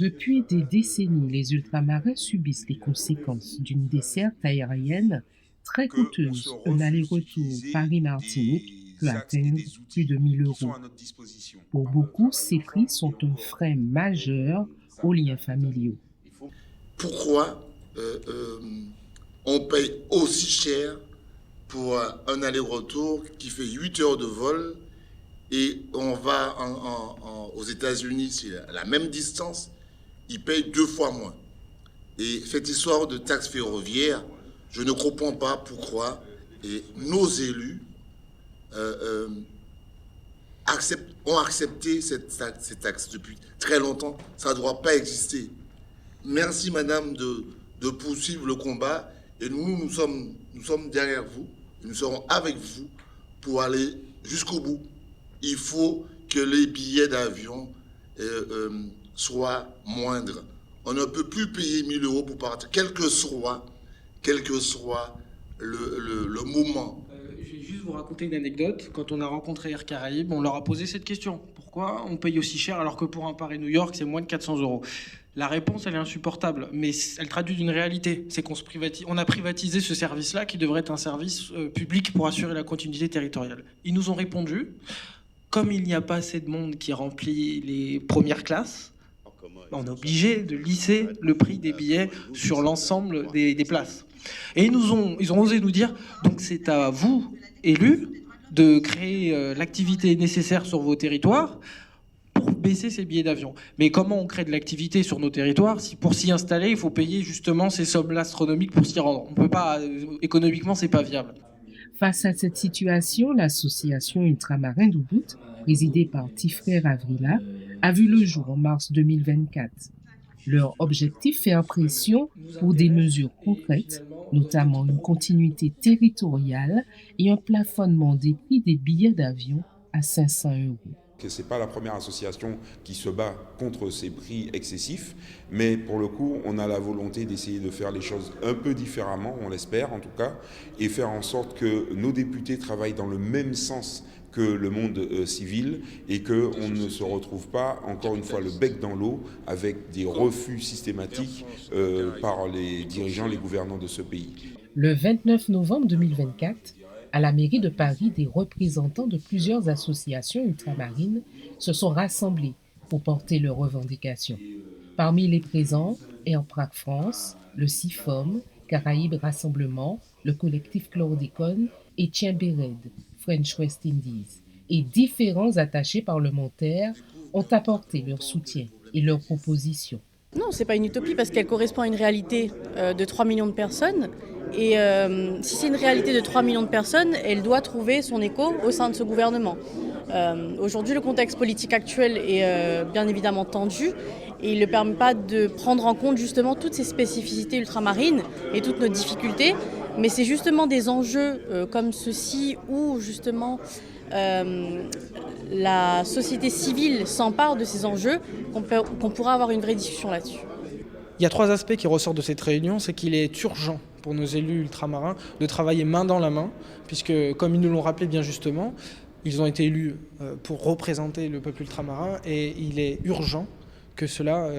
Depuis des décennies, les ultramarins subissent les conséquences d'une desserte aérienne très qu'on se coûteuse. Un refuse aller-retour d'utiliser Paris-Martinique peut des axes et atteindre des plus outils de 1000 qui sont euros. à notre disposition. Pour beaucoup, ces prix sont un frein majeur aux liens familiaux. Pourquoi on paye aussi cher pour un aller-retour qui fait 8 heures de vol et on va aux États-Unis, c'est la même distance, ils payent 2 fois moins. Et cette histoire de taxe ferroviaire, je ne comprends pas pourquoi nos élus euh, euh, ont accepté cette taxe depuis très longtemps. Ça ne doit pas exister. Merci, madame, de poursuivre le combat. Et nous sommes derrière vous. Nous serons avec vous pour aller jusqu'au bout. Il faut que les billets d'avion soient moindres. On ne peut plus payer 1000 euros pour partir, quel que soit le moment. Je vais juste vous raconter une anecdote. Quand on a rencontré Air Caraïbes, on leur a posé cette question. Pourquoi on paye aussi cher alors que pour un Paris-New York, c'est moins de 400 euros? La réponse, elle est insupportable, mais elle traduit d'une réalité. C'est on a privatisé ce service-là qui devrait être un service public pour assurer la continuité territoriale. Ils nous ont répondu, comme il n'y a pas assez de monde qui remplit les premières classes, on est obligé de lisser le prix des billets sur l'ensemble des places. Et ils ont osé nous dire, donc c'est à vous, élus, de créer l'activité nécessaire sur vos territoires pour baisser ces billets d'avion. Mais comment on crée de l'activité sur nos territoires si pour s'y installer, il faut payer justement ces sommes-là astronomiques pour s'y rendre? On peut pas, économiquement, c'est pas viable. Face à cette situation, l'association ultramarin d'Ubud, présidée par Tifrère Avrila, a vu le jour en mars 2024. Leur objectif, faire pression pour des mesures concrètes, notamment une continuité territoriale et un plafonnement des prix des billets d'avion à 500 euros. Ce n'est pas la première association qui se bat contre ces prix excessifs, mais pour le coup, on a la volonté d'essayer de faire les choses un peu différemment, on l'espère en tout cas, et faire en sorte que nos députés travaillent dans le même sens que le monde civil et qu'on ne se retrouve pas, encore une fois, le bec dans l'eau avec des refus systématiques par les dirigeants, les gouvernants de ce pays. Le 29 novembre 2024, à la mairie de Paris, des représentants de plusieurs associations ultramarines se sont rassemblés pour porter leurs revendications. Parmi les présents, Airprac France, le CIFOM, Caraïbes Rassemblement, le collectif Chlordécone et Tiens-Béred, French West Indies, et différents attachés parlementaires ont apporté leur soutien et leurs propositions. Non, ce n'est pas une utopie parce qu'elle correspond à une réalité de 3 millions de personnes. Et si c'est une réalité de 3 millions de personnes, elle doit trouver son écho au sein de ce gouvernement. Aujourd'hui, le contexte politique actuel est bien évidemment tendu et il ne permet pas de prendre en compte justement toutes ces spécificités ultramarines et toutes nos difficultés. Mais c'est justement des enjeux comme ceux-ci où justement la société civile s'empare de ces enjeux qu'on pourra avoir une vraie discussion là-dessus. Il y a 3 aspects qui ressortent de cette réunion. C'est qu'il est urgent pour nos élus ultramarins de travailler main dans la main, puisque, comme ils nous l'ont rappelé bien justement, ils ont été élus pour représenter le peuple ultramarin et il est urgent que cela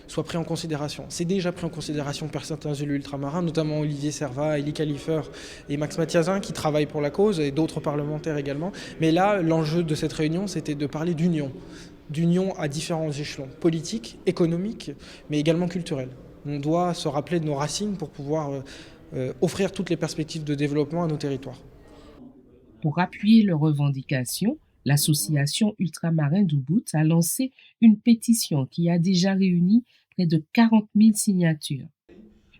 soit pris en considération. C'est déjà pris en considération par certains élus ultramarins, notamment Olivier Servat, Elie Kalifer et Max Mathiazin, qui travaillent pour la cause, et d'autres parlementaires également. Mais là, l'enjeu de cette réunion, c'était de parler d'union à différents échelons, politiques, économiques, mais également culturels. On doit se rappeler de nos racines pour pouvoir offrir toutes les perspectives de développement à nos territoires. Pour appuyer leurs revendications, l'association ultramarin d'Ubud a lancé une pétition qui a déjà réuni près de 40 000 signatures.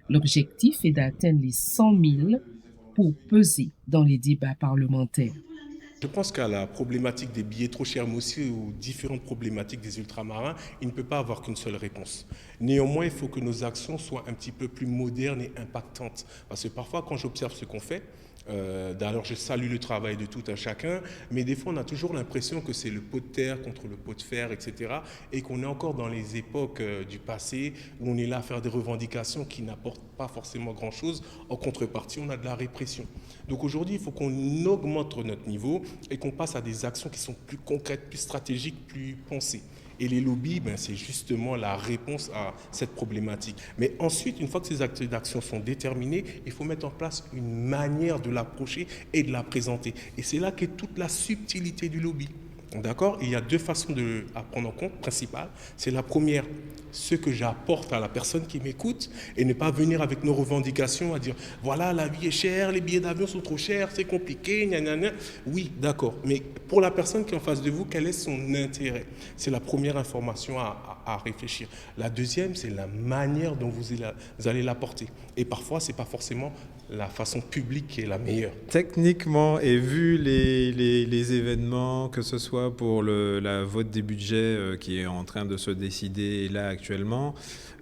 L'objectif est d'atteindre les 100 000 pour peser dans les débats parlementaires. Je pense qu'à la problématique des billets trop chers, mais aussi aux différentes problématiques des ultramarins, il ne peut pas avoir qu'une seule réponse. Néanmoins, il faut que nos actions soient un petit peu plus modernes et impactantes. Parce que parfois, quand j'observe ce qu'on fait, d'ailleurs je salue le travail de tout un chacun, mais des fois on a toujours l'impression que c'est le pot de terre contre le pot de fer, etc. Et qu'on est encore dans les époques du passé où on est là à faire des revendications qui n'apportent pas forcément grand-chose. En contrepartie, on a de la répression. Donc aujourd'hui, il faut qu'on augmente notre niveau et qu'on passe à des actions qui sont plus concrètes, plus stratégiques, plus pensées. Et les lobbies, ben, c'est justement la réponse à cette problématique. Mais ensuite, une fois que ces actes d'action sont déterminés, il faut mettre en place une manière de l'approcher et de la présenter. Et c'est là qu'est toute la subtilité du lobby. D'accord? Il y a deux façons à prendre en compte, principales. C'est la première, ce que j'apporte à la personne qui m'écoute et ne pas venir avec nos revendications à dire voilà, la vie est chère, les billets d'avion sont trop chers, c'est compliqué, gna gna gna. Oui, d'accord. Mais pour la personne qui est en face de vous, quel est son intérêt? C'est la première information à réfléchir. La deuxième, c'est la manière dont vous allez l'apporter. Et parfois, ce n'est pas forcément la façon publique qui est la meilleure. Techniquement, et vu les événements, que ce soit pour la vote des budgets qui est en train de se décider là actuellement,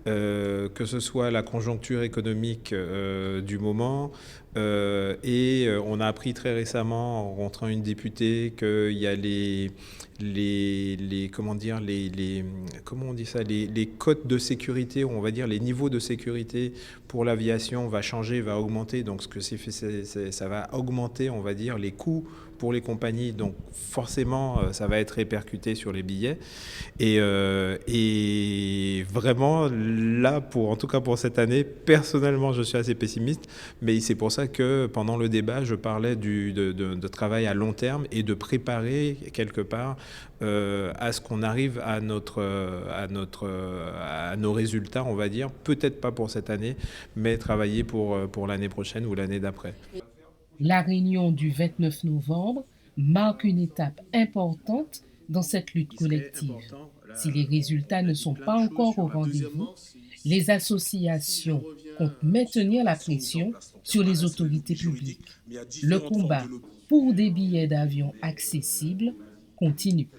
que ce soit la conjoncture économique du moment, et on a appris très récemment en rencontrant une députée qu'il y a les cotes de sécurité, on va dire les niveaux de sécurité pour l'aviation va changer, va augmenter. Donc ce que ça va augmenter, on va dire, les coûts pour les compagnies. Donc forcément, ça va être répercuté sur les billets. Et vraiment, là, en tout cas pour cette année, personnellement, je suis assez pessimiste. Mais c'est pour ça que pendant le débat, je parlais de travail à long terme et de préparer quelque part à ce qu'on arrive à nos résultats, on va dire. Peut-être pas pour cette année, mais travailler pour l'année prochaine ou l'année d'après. La réunion du 29 novembre marque une étape importante dans cette lutte collective. Si les résultats ne sont pas encore au rendez-vous, les associations comptent maintenir la pression sur les autorités publiques. Le combat pour des billets d'avion accessibles continue.